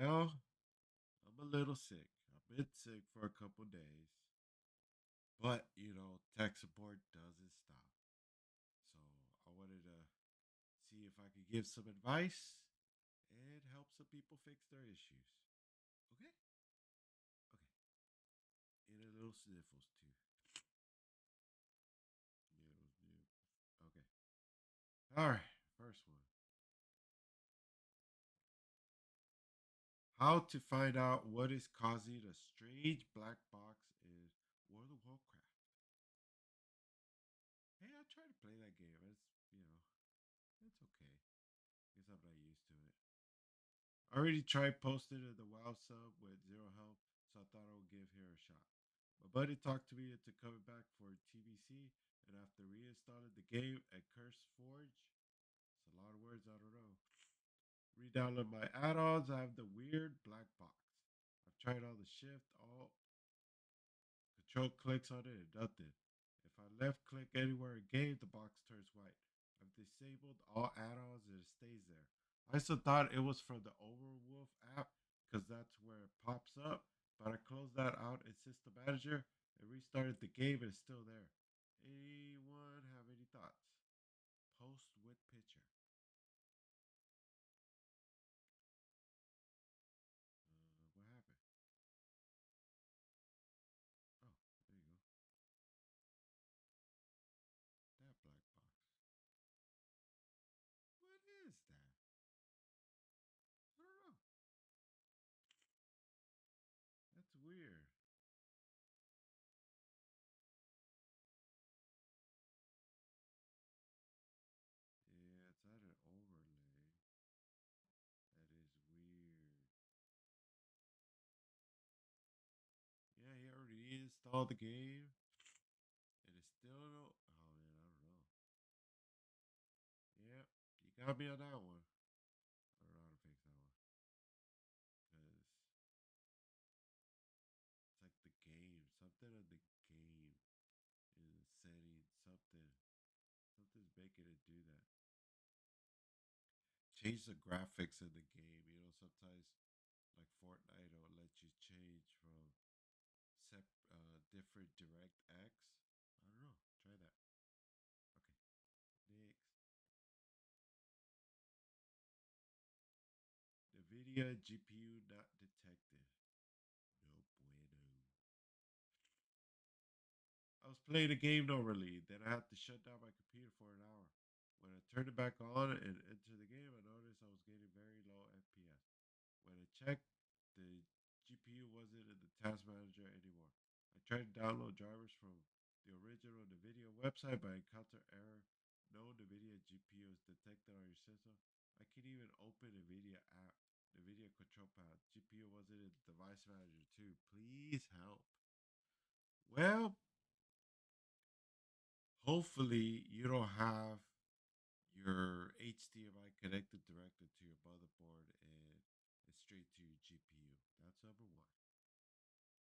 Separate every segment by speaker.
Speaker 1: Well, I'm a little sick. I've been sick for a couple days, but tech support doesn't stop. So I wanted to see if I could give some advice and help some people fix their issues. Okay? Okay. And a little sniffles too. Yeah. Okay. All right. First one. How to find out what is causing a strange black box in World of Warcraft. Hey, I tried to play that game. It's okay. Guess I'm not used to it. I already tried posting in the WoW sub with zero help, so I thought I would give her a shot. My buddy talked to me into coming back for TBC, and after reinstalling the game at Curse Forge, it's a lot of words, I don't know. Redownload my add-ons, I have the weird black box. I've tried all the shift, all control clicks on it, and nothing. If I left click anywhere in game, the box turns white. I've disabled all add-ons and it stays there. I also thought it was from the Overwolf app because that's where it pops up, but I closed that out in System Manager and restarted the game and it's still there. Anyone have any thoughts? Post with picture. What happened? Oh, there you go. That black box. What is that? I don't know. That's weird. Yeah, it's not an overlay. That is weird. Yeah, he already installed the game, and it's still no. Oh man, I don't know. Yep, you got me on that one. I don't know how to fix that one because it's like the game, something of the game is setting something's making it do that. Change the graphics in the game. Sometimes like Fortnite will let you change from different DirectX. I don't know. Try that. Okay, next. Nvidia GPU not detected. No bueno. I was playing a game normally, then I had to shut down my computer for an hour. When I turned it back on and entered the game, I noticed I was getting very low FPS. When I checked, the GPU wasn't in the task manager anymore. I tried to download drivers from the original NVIDIA website, but I encountered error. No NVIDIA GPU is detected on your system. I can even open NVIDIA app, NVIDIA control pad. GPU wasn't in the device manager too. Please help. Well, hopefully you don't have your HDMI connected directly to your motherboard and it's straight to your GPU. That's number one.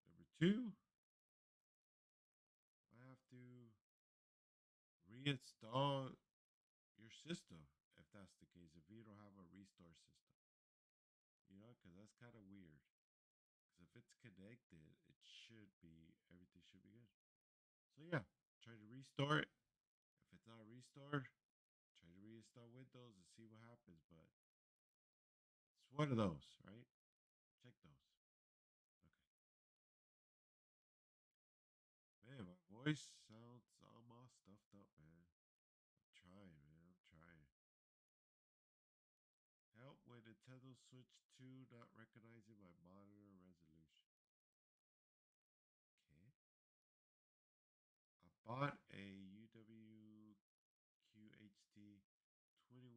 Speaker 1: Number two, I have to reinstall your system if that's the case. If you don't have a restore system, because that's kind of weird. Because if it's connected, it should be everything should be good. So yeah, try to restore it. If it's not restored, try to reinstall Windows and see what happens. But it's one of those, right? Check those. Okay. Man, my voice sounds almost stuffed up, man. I'm trying, man. I'm trying. Help when Nintendo Switch 2 not recognizing my monitor resolution. Okay. I bought a UWQHD 21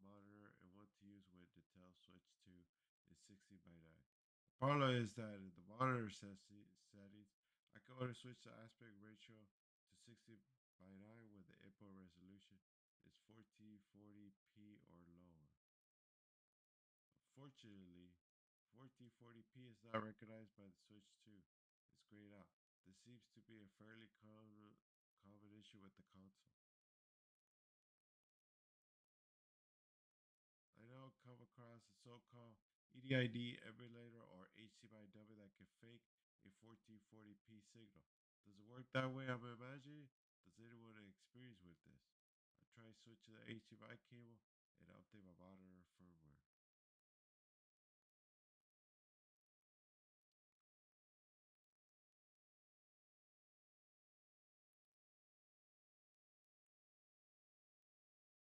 Speaker 1: monitor and want to use when Nintendo Switch 2 is 16 by 9. The problem is that in the monitor settings, I can only switch the aspect ratio to 60 by 9 when the input resolution is 1440p or lower. Unfortunately, 1440p is not recognized by the Switch 2. It's grayed out. This seems to be a fairly common issue with the console. I now come across a so-called EDID emulator or HDMI that can fake a 1440p signal. Does it work that way? I'm imagining. Does anyone experience with this? I try switching the HDMI cable and update my monitor firmware.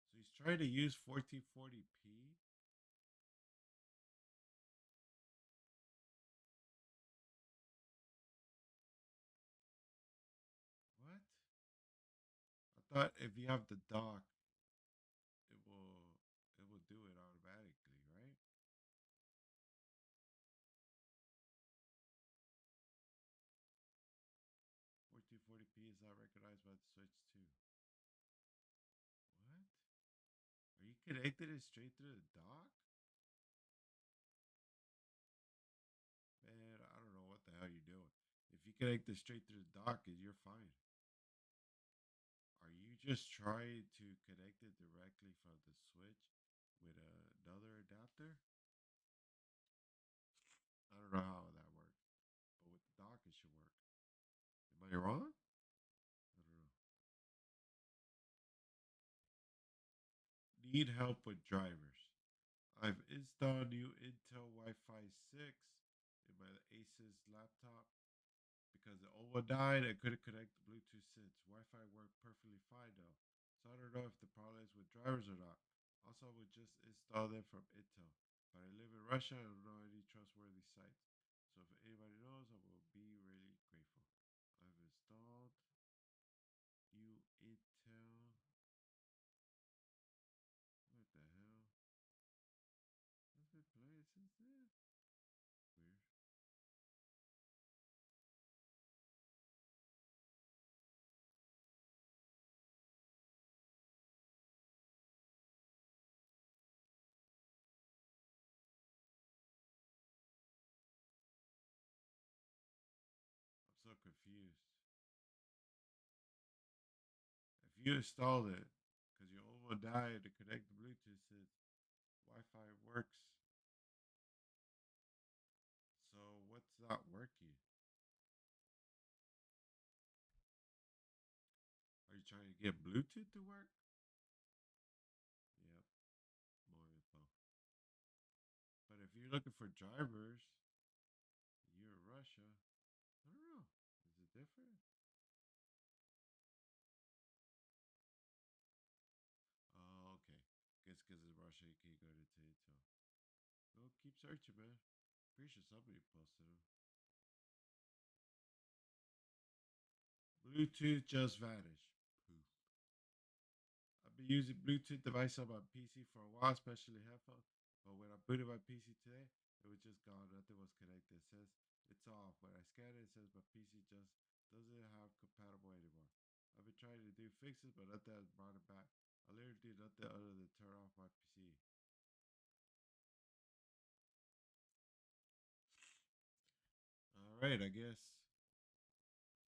Speaker 1: So he's trying to use 1440p. What? I thought if you have the dock, it will it will do it automatically, right? 1440p is not recognized by the Switch too. What? Are you connected it straight through the dock? Man, I don't know what the hell you're doing. If you connect it straight through the dock, you're fine. Are you just trying to connect it directly from the Switch with another adapter? I don't know how that works, but with the dock, it should work. Am I wrong? I don't know. Need help with drivers. I've installed new Intel Wi-Fi 6 in my Asus laptop because the old one died. I couldn't connect the Bluetooth since. Wi-Fi worked perfectly fine though, so I don't know if the problem is with drivers or not. Also, I would just install them from Intel, but I live in Russia. I don't know any trustworthy sites. So if anybody knows, I will be really grateful. I've installed new Intel. What the hell? Has it played since then? Weird. I'm so confused. If you installed it because your old one died to connect the Bluetooth since Wi-Fi works, so what's not working? Are you trying to get Bluetooth to work? Yep, more info. But if you're looking for drivers, you're in Russia. I don't know. Is it different? Oh, okay. Guess because it's Russia, you can't go into Intel. Well, keep searching, man. Pretty sure somebody posted them. Bluetooth just vanished. Poof. I've been using Bluetooth device on my PC for a while, especially headphones. But when I booted my PC today, it was just gone. Nothing was connected. It says it's off. When I scan it, it says my PC just doesn't have compatible anymore. I've been trying to do fixes, but nothing has brought it back. I literally did nothing other than turn off my PC. All right, I guess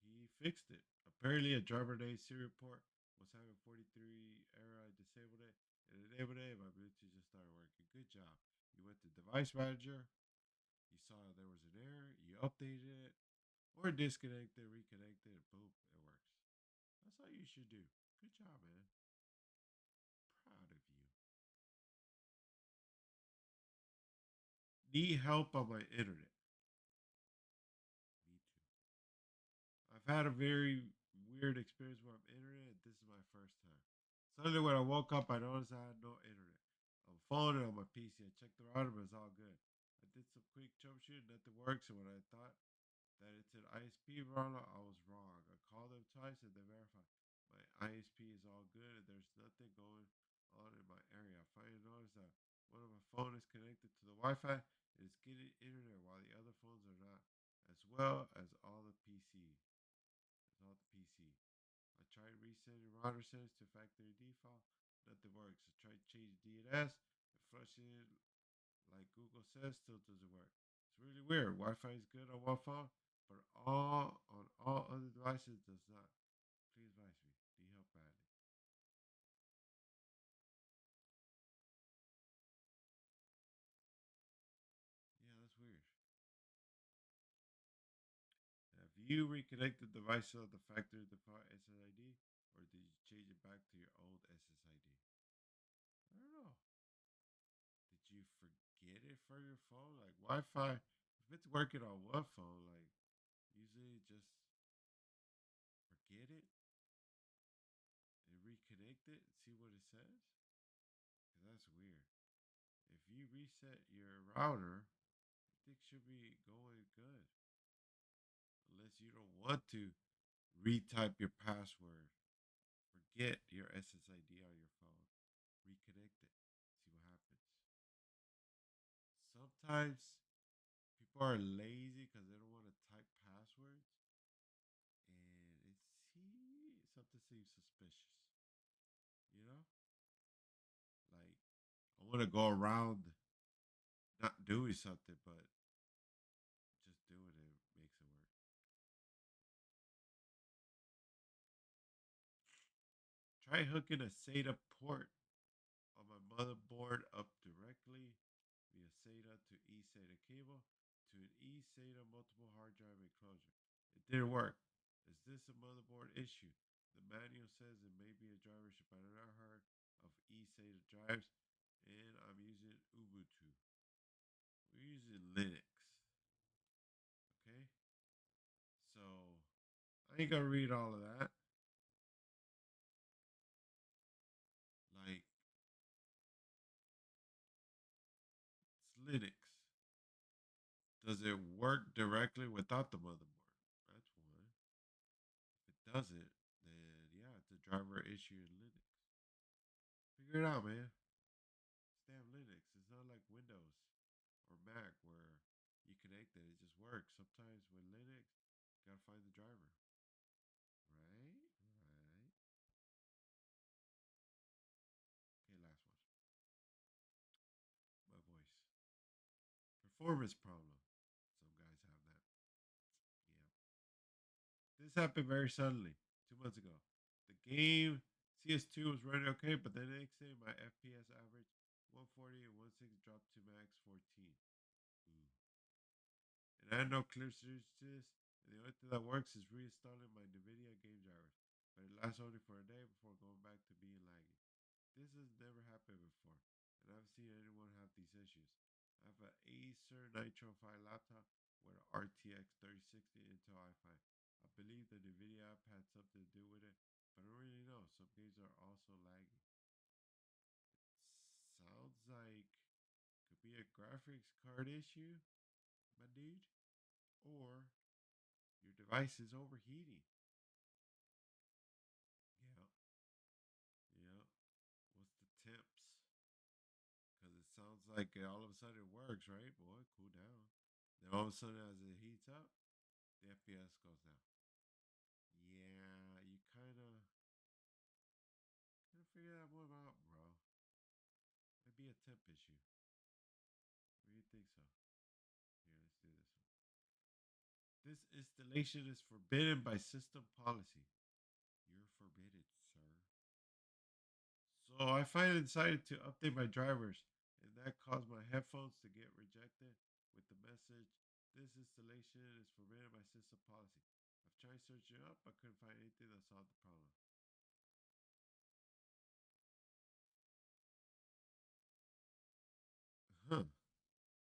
Speaker 1: he fixed it. Apparently, a driver named Siri port was having 43 error. I disabled it and enabled it, and my Bluetooth just started working. Good job. You went to device manager, you saw there was an error, you updated it, or disconnected, reconnected, and boom, it works. That's all you should do. Good job, man. Proud of you. Need help on my internet. Me too. I've had a very weird experience with my internet. This is my first time. Suddenly, when I woke up, I noticed I had no internet. On phone and on my PC, I checked the router, but it's all good. I did some quick troubleshooting, nothing works, and when I thought that it's an ISP router, I was wrong. I called them twice and they verified my ISP is all good and there's nothing going on in my area. I finally noticed that one of my phone is connected to the Wi-Fi and it's getting internet while the other phones are not, as well as all the PC. As all the PC. I tried resetting router settings to factory default. Nothing works. I tried changing DNS and flushing it like Google says, still doesn't work. It's really weird. Wi-Fi is good on one phone, but all on all other devices does not. Please advise me. Need help badly. Do you reconnect the device to the factory default SSID, or did you change it back to your old SSID? I don't know. Did you forget it for your phone? Like Wi-Fi, if it's working on one phone, like usually just forget it and reconnect it and see what it says. Cause that's weird. If you reset your router, everything should be going good, unless you don't want to retype your password. Forget your SSID on your phone. Reconnect it. See what happens. Sometimes people are lazy because they don't want to type passwords, and something seems suspicious. You know, like I want to go around not doing something, but just doing it makes it work. Try hooking a SATA port on my motherboard up directly via SATA to eSATA cable to an eSATA multiple hard drive enclosure. It didn't work. Is this a motherboard issue? The manual says it may be a driver issue, but I've not heard of eSATA drives, and I'm using Ubuntu. We're using Linux. Okay, so I ain't gonna read all of that. Like it's Linux. Does it work directly without the motherboard? That's one. If it doesn't, then yeah, it's a driver issue in Linux. Figure it out, man. It's damn Linux. It's not like Windows or Mac where you connect it, it just works. Sometimes with Linux, you gotta find the driver. Right? Right. Okay, last one. My voice. Performance problem. Some guys have that. Yeah. This happened very suddenly 2 months ago. The game CS2 was running okay, but the next day my FPS average 140 and 160 dropped to max 14. Ooh. And I had no clear solution to this, and the only thing that works is reinstalling my Nvidia game drivers. But it lasts only for a day before going back to being laggy. This has never happened before, and I haven't seen anyone have these issues. I have an Acer Nitro 5 laptop with an RTX 3060 Intel i5. I believe the Nvidia app had something to do with it, but I don't really know. Some games are also laggy. Sounds like could be a graphics card issue, my dude, or your device is overheating. Yeah, yeah. What's the tips? Because it sounds like all of a sudden it works, right? Boy, cool down. Then all of a sudden, as it heats up, the FPS goes down. Yeah, you kind of figure that one out, bro. Might be a temp issue. What do you think so? Here, let's do this one. This installation is forbidden by system policy. You're forbidden, sir. So I finally decided to update my drivers, and that caused my headphones to get rejected with the message, "This installation is forbidden by system policy." I've tried searching up, but couldn't find anything that solved the problem. Huh.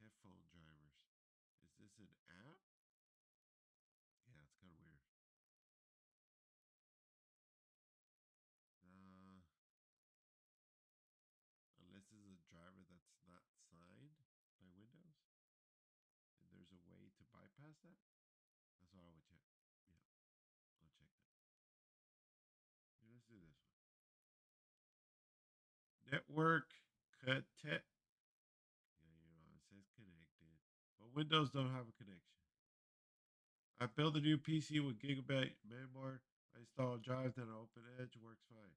Speaker 1: Headphone drivers. Is this an app? Yeah, it's kind of weird. Uh, unless it's a driver that's not signed by Windows, and there's a way to bypass that. That's what I would check. Yeah, I'll check that. Yeah, let's do this one. Network connect. Yeah, it says connected, but Windows don't have a connection. I built a new PC with Gigabyte memory. I installed drives, then I open Edge, works fine.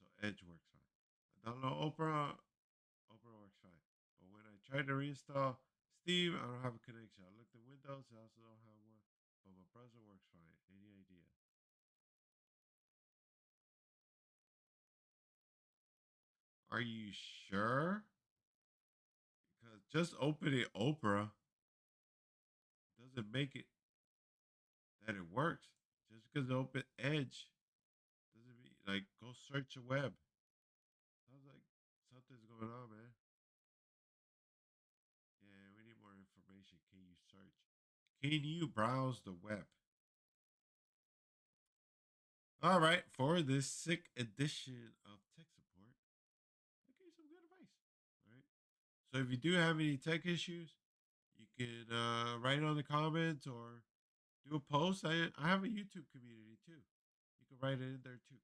Speaker 1: So Edge works fine. I download Opera works fine. But when I try to reinstall Steam, I don't have a connection. I looked at Windows, I also don't have one. But my browser works fine. Any idea? Are you sure? Because just opening Opera doesn't make it. that it works. Just because the open edge doesn't mean like go search the web. Sounds like something's going on, man. Yeah, we need more information. Can you search? Can you browse the web? All right, for this sick edition of tech support, I'll give you some good advice. All right. So if you do have any tech issues, you can write on the comments or do a post. I have a YouTube community too. You can write it in there too.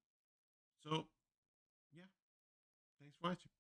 Speaker 1: So yeah, thanks for watching.